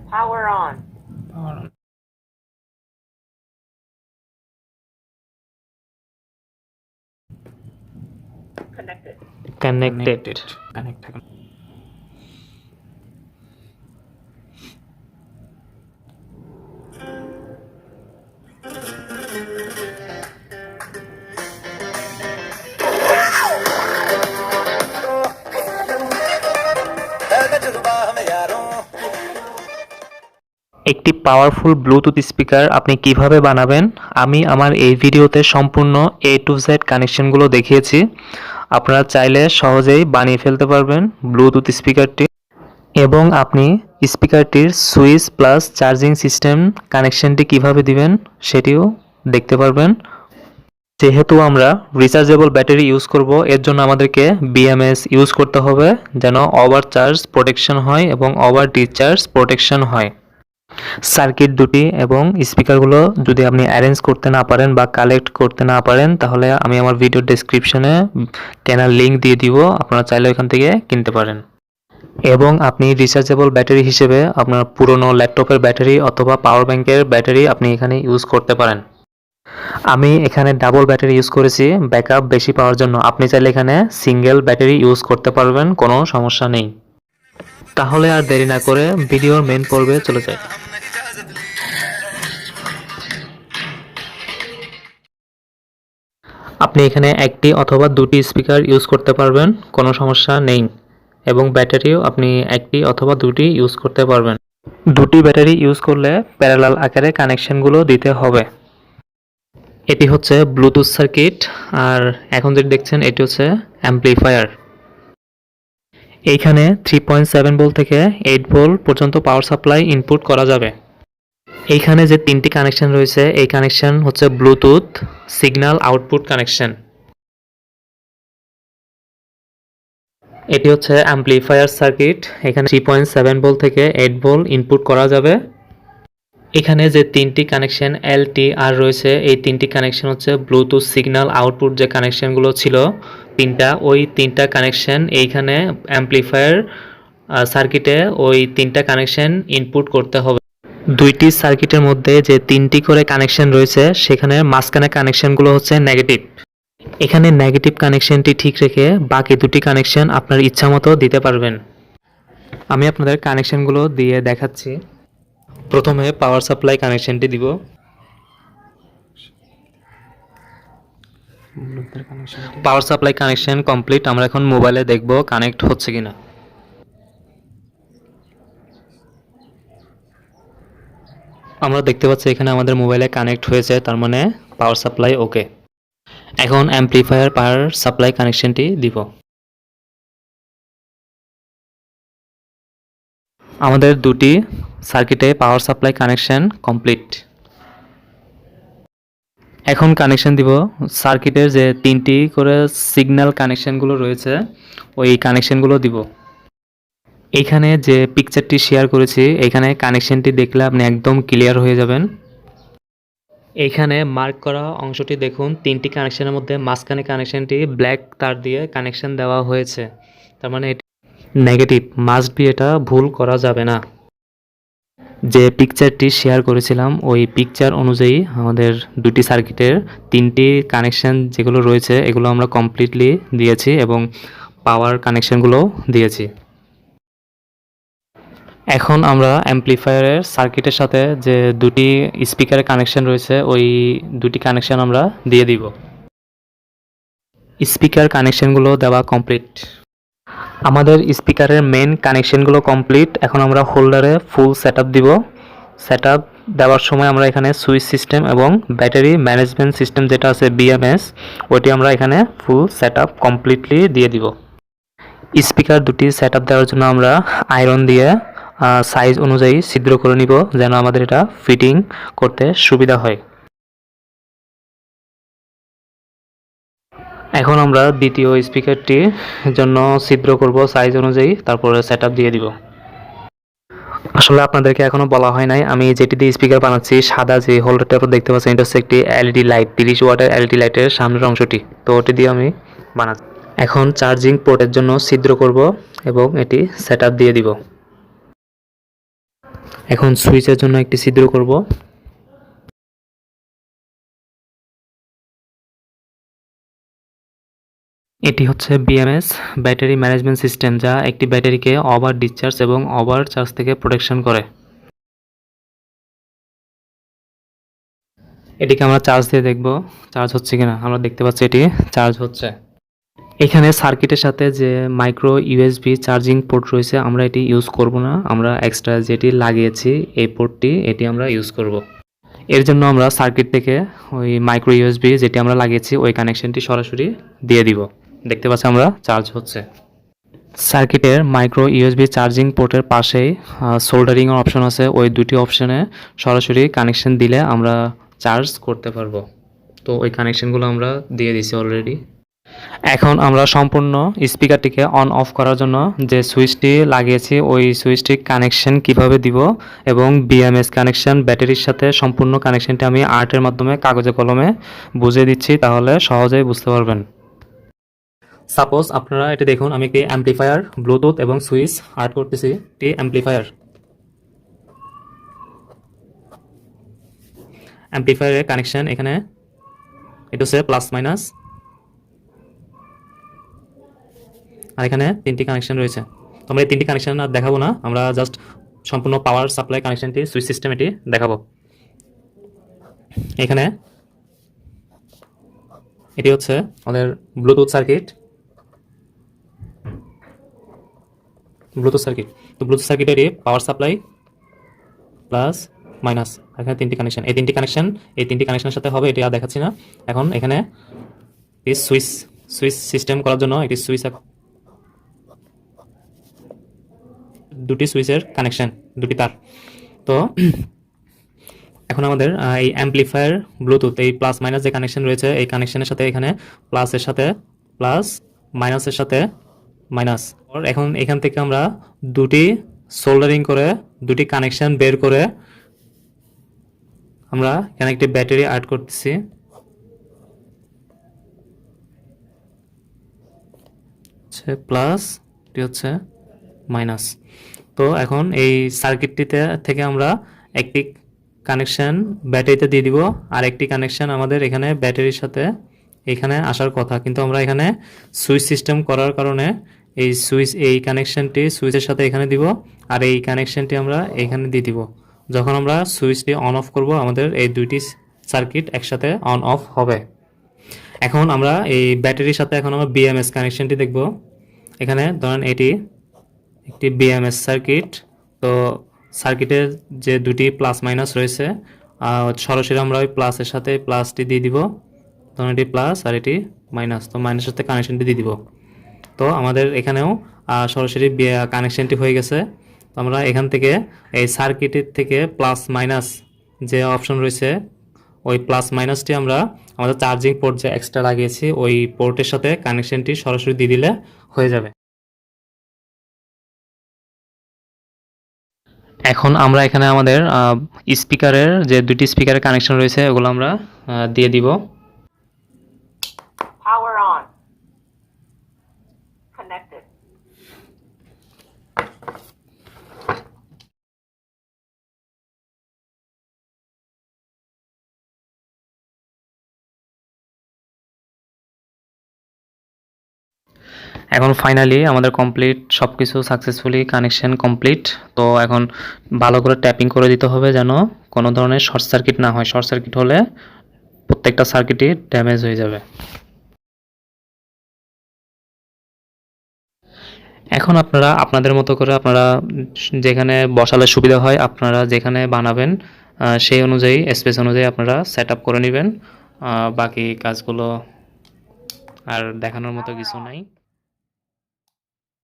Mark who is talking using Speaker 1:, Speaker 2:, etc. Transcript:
Speaker 1: Power on.
Speaker 2: Power on.
Speaker 1: Connected.
Speaker 2: Connected. একটি powerful Bluetooth speaker আপনি কিভাবে বানাবেন আমি আমার এই ভিডিওতে সম্পূর্ণ A to Z কানেকশনগুলো দেখিয়েছি। আপনারা চাইলে সহজেই বানিয়ে ফেলতে পারবেন ব্লুটুথ স্পিকারটি এবং আপনি স্পিকারটির সুইচ প্লাস চার্জিং সিস্টেম কানেকশনটি কিভাবে দিবেন সেটিও দেখতে পারবেন। যেহেতু আমরা রিচার্জেবল ব্যাটারি ইউজ করব এর জন্য আমাদেরকে BMS ইউজ করতে হবে যেন ওভার চার্জ প্রোটেকশন হয় এবং ওভার ডিসচার্জ প্রোটেকশন হয়। সার্কিট দুটি এবং স্পিকারগুলো যদি আপনি অ্যারেঞ্জ করতে না পারেন বা কালেক্ট করতে না পারেন তাহলে আমি আমার ভিডিও ডেসক্রিপশনে কেনার লিঙ্ক দিয়ে দিব, আপনারা চাইলে ওখান থেকে কিনতে পারেন। এবং আপনি রিচার্জেবল ব্যাটারি হিসেবে আপনার পুরনো ল্যাপটপের ব্যাটারি অথবা পাওয়ার ব্যাংকের ব্যাটারি আপনি এখানে ইউজ করতে পারেন। আমি এখানে ডাবল ব্যাটারি ইউজ করেছি ব্যাকআপ বেশি পাওয়ার জন্য। আপনি চাইলে এখানে সিঙ্গেল ব্যাটারি ইউজ করতে পারবেন, কোনো সমস্যা নেই। তাহলে আর দেরি না করে ভিডিওর মেইন পর্বে চলে যাই। আপনি এখানে একটি অথবা দুটি স্পিকার ইউজ করতে পারবেন, কোনো সমস্যা নেই। এবং ব্যাটারিও আপনি একটি অথবা দুটি ইউজ করতে পারবেন। দুটি ব্যাটারি ইউজ করলে প্যারালাল আকারে কানেকশনগুলো দিতে হবে। এটি হচ্ছে ব্লুটুথ সার্কিট আর এখন যেটি দেখছেন এটি হচ্ছে অ্যাম্প্লিফায়ার। এইখানে 3.7 ভোল্ট থেকে 8 ভোল্ট পর্যন্ত পাওয়ার সাপ্লাই ইনপুট করা যাবে। এইখানে যে তিনটি কানেকশন রয়েছে এই কানেকশন হচ্ছে ব্লুটুথ সিগন্যাল আউটপুট কানেকশন। এটি হচ্ছে অ্যাম্প্লিফায়ার সার্কিট। এখানে 3.7 ভোল্ট থেকে 8 ভোল্ট ইনপুট করা যাবে। এখানে যে তিনটি কানেকশন LTR রয়েছে এই তিনটি কানেকশন হচ্ছে ব্লুটুথ সিগন্যাল আউটপুট যে কানেকশনগুলো ছিল ওই তিনটা কানেকশন এইখানে অ্যাম্প্লিফায়ার সার্কিটে ওই তিনটা কানেকশন ইনপুট করতে হবে। দুইটি সার্কিটের মধ্যে যে তিনটি করে কানেকশন রয়েছে সেখানে মাঝখানে কানেকশনগুলো হচ্ছে নেগেটিভ। এখানে নেগেটিভ কানেকশনটি ঠিক রেখে বাকি দুটি কানেকশন আপনার ইচ্ছা মতো দিতে পারবেন। আমি আপনাদের কানেকশনগুলো দিয়ে দেখাচ্ছি। প্রথমে পাওয়ার সাপ্লাই কানেকশনটি দিব। Power supply connection complete. আমরা এখন মোবাইলে দেখব কানেক্ট হচ্ছে কিনা। আমরা দেখতে পাচ্ছি এখানে আমাদের মোবাইলে কানেক্ট হয়েছে, তার মানে পাওয়ার সাপ্লাই ওকে। এখন অ্যাম্প্লিফায়ার পাওয়ার সাপ্লাই কানেকশনটি দিব। আমাদের দুটি সার্কিটে পাওয়ার সাপ্লাই কানেকশন কমপ্লিট। এখন কানেকশন দিব সার্কিটের যে তিনটি করে সিগন্যাল কানেকশনগুলো রয়েছে ওই কানেকশনগুলো দিব। এইখানে যে পিকচারটি শেয়ার করেছি এখানে কানেকশনটি দেখলে আপনি একদম ক্লিয়ার হয়ে যাবেন। এইখানে মার্ক করা অংশটি দেখুন, তিনটি কানেকশনের মধ্যে মাঝখানে কানেকশনটি ব্ল্যাক তার দিয়ে কানেকশন দেওয়া হয়েছে, তার মানে এটি নেগেটিভ। মাস্ট বি, এটা ভুল করা যাবে না। যে পিকচারটি শেয়ার করেছিলাম ওই পিকচার অনুযায়ী আমাদের দুটি সার্কিটের তিনটি কানেকশন যেগুলো রয়েছে এগুলো আমরা কমপ্লিটলি দিয়েছি এবং পাওয়ার কানেকশনগুলোও দিয়েছি। এখন আমরা অ্যাম্প্লিফায়ারের সার্কিটের সাথে যে দুটি স্পিকারের কানেকশন রয়েছে ওই দুটি কানেকশন আমরা দিয়ে দিব। স্পিকার কানেকশনগুলো দেওয়া কমপ্লিট। আমাদের স্পিকারের মেন কানেকশনগুলো কমপ্লিট। এখন আমরা হোল্ডারে ফুল সেটআপ দিব। সেটআপ দেওয়ার সময় আমরা এখানে সুইচ সিস্টেম এবং ব্যাটারি ম্যানেজমেন্ট সিস্টেম যেটা আছে BMS ওইটি আমরা এখানে ফুল সেটআপ কমপ্লিটলি দিয়ে দিব। স্পিকার দুটি সেটআপ দেওয়ার জন্য আমরা আয়রন দিয়ে সাইজ অনুযায়ী ছিদ্র করে নিব যেন আমাদের এটা ফিটিং করতে সুবিধা হয়। এখন আমরা দ্বিতীয় স্পিকারটির জন্য ছিদ্র করব সাইজ অনুযায়ী, তারপরে সেটআপ দিয়ে দিব। আসলে আপনাদেরকে এখনো বলা হয় নাই আমি যেটি দিয়ে স্পিকার বানাচ্ছি সাদা যে হোল্ডারটা আপনারা দেখতে পাচ্ছেন এটা হচ্ছে একটি LED লাইট, 30 ওয়াটের LED লাইটের সামনের অংশটি, তো ওটি দিয়ে আমি বানাচ্ছি। এখন চার্জিং পোর্টের জন্য ছিদ্র করব এবং এটি সেটআপ দিয়ে দিব। এখন সুইচের জন্য একটি ছিদ্র করব। এটি হচ্ছে বিএমএস ব্যাটারি ম্যানেজমেন্ট সিস্টেম, যা একটি ব্যাটারিকে ওভার ডিসচার্জ এবং ওভার চার্জ থেকে প্রোটেকশন করে। এটিকে আমরা চার্জ দিয়ে দেখব চার্জ হচ্ছে কিনা। আমরা দেখতে পাচ্ছি এটি চার্জ হচ্ছে। এখানে সার্কিটের সাথে যে মাইক্রো ইউএসবি চার্জিং পোর্ট রয়েছে, আমরা এটি ইউজ করব না। আমরা এক্সট্রা যেটি লাগিয়েছি এই পোর্টটি, এটি আমরা ইউজ করব। এর জন্য আমরা সার্কিট থেকে ওই মাইক্রো ইউএসবি যেটি আমরা লাগিয়েছি ওই কানেকশনটি সরাসরি দিয়ে দিব। দেখতে পাচ্ছি আমরা চার্জ হচ্ছে। সার্কিটের মাইক্রো ইউএসবি চার্জিং পোর্টের পাশেই সোল্ডারিংয়ের অপশন আছে। ওই দুটি অপশনে সরাসরি কানেকশন দিলে আমরা চার্জ করতে পারবো। তো ওই কানেকশনগুলো আমরা দিয়ে দিছি অলরেডি। এখন আমরা সম্পূর্ণ স্পিকারটিকে অন অফ করার জন্য যে সুইচটি লাগিয়েছি ওই সুইচটি কানেকশন কিভাবে দিব এবং বিএমএস কানেকশন ব্যাটারির সাথে সম্পূর্ণ কানেকশনটি আমি আর্টের মাধ্যমে কাগজে কলমে বুঝিয়ে দিচ্ছি, তাহলে সহজেই বুঝতে পারবেন। সাপোজ আপনারা এটা দেখুন, আমি একটি অ্যাম্পলিফায়ার, ব্লুটুথ এবং সুইচ আর্ট করতেছি। একটি অ্যাম্পলিফায়ারের কানেকশন এখানে এটা হচ্ছে প্লাস মাইনাস, আর এখানে তিনটি কানেকশন রয়েছে। তো আমরা এই তিনটি কানেকশন আর দেখাবো না, আমরা জাস্ট সম্পূর্ণ পাওয়ার সাপ্লাই কানেকশনটি সুইচ সিস্টেম এটি দেখাবো। এখানে এটি হচ্ছে আমাদের ব্লুটুথ সার্কিট। তো ব্লুটুথ সার্কিটেরই পাওয়ার সাপ্লাই প্লাস মাইনাস, এখানে তিনটি কানেকশন। এই তিনটি কানেকশনের সাথে হবে, এটি আর দেখাচ্ছি না। এখন এখানে সুইচ সিস্টেম করার জন্য এটি সুইচ, দুটি সুইচের কানেকশন, দুটি তার। তো এখন আমাদের এই অ্যাম্পলিফায়ার ব্লুটুথ এই প্লাস মাইনাস যে কানেকশন রয়েছে এই কানেকশনের সাথে এখানে প্লাসের সাথে প্লাস, মাইনাসের সাথে মাইনাস। এখন এখান থেকে আমরা দুটি সোল্ডারিং করে দুটি কানেকশন বের করে আমরা এখানে একটি ব্যাটারি অ্যাড করতেছি। প্লাস, এটি হচ্ছে মাইনাস। তো এখন এই সার্কিটটিতে থেকে আমরা একটি কানেকশন ব্যাটারিতে দিয়ে দিব, আর একটি কানেকশন আমাদের এখানে ব্যাটারির সাথে এখানে আসার কথা, কিন্তু আমরা এখানে সুইচ সিস্টেম করার কারণে এই কানেকশনটি সুইচের সাথে এখানে দিব, আর এই কানেকশনটি আমরা এখানে দিয়ে দিব। যখন আমরা সুইচটি অন অফ করব আমাদের এই দুইটি সার্কিট একসাথে অন অফ হবে। এখন আমরা এই ব্যাটারির সাথে এখন আমরা বিএমএস কানেকশনটি দেখব। এখানে ধরেন এটি একটি বিএমএস সার্কিট। তো সার্কিটের যে দুটি প্লাস মাইনাস রয়েছে, সরাসরি আমরা ওই প্লাসের সাথে প্লাসটি দিয়ে দিব। ধরুন এটি প্লাস আর এটি মাইনাস, তো মাইনাসের সাথে কানেকশনটি দিয়ে দিব। তো আমাদের এখানেও সরাসরি কানেকশনটি হয়ে গেছে। তো আমরা এখান থেকে এই সার্কিটের থেকে প্লাস মাইনাস যে অপশন রয়েছে ওই প্লাস মাইনাসটি আমরা আমাদের চার্জিং পোর্ট যে এক্সট্রা লাগিয়েছি ওই পোর্টের সাথে কানেকশনটি সরাসরি দিয়ে দিলে হয়ে যাবে। এখন আমরা এখানে আমাদের স্পিকারের যে দুটি স্পিকারের কানেকশন রয়েছে ওগুলো আমরা দিয়ে দিব।
Speaker 1: Power on. Connected.
Speaker 2: এখন ফাইনালি আমাদের কমপ্লিট, সব কিছু সাকসেসফুলি কানেকশন কমপ্লিট। তো এখন ভালো করে ট্যাপিং করে দিতে হবে যেন কোনো ধরনের শর্ট সার্কিট না হয়। শর্ট সার্কিট হলে প্রত্যেকটা সার্কিটই ড্যামেজ হয়ে যাবে। এখন আপনারা আপনাদের মতো করে আপনারা যেখানে বসালে সুবিধা হয়, আপনারা যেখানে বানাবেন সেই অনুযায়ী স্পেস অনুযায়ী আপনারা সেট আপ করে নেবেন। বাকি কাজগুলো আর দেখানোর মতো কিছু নাই।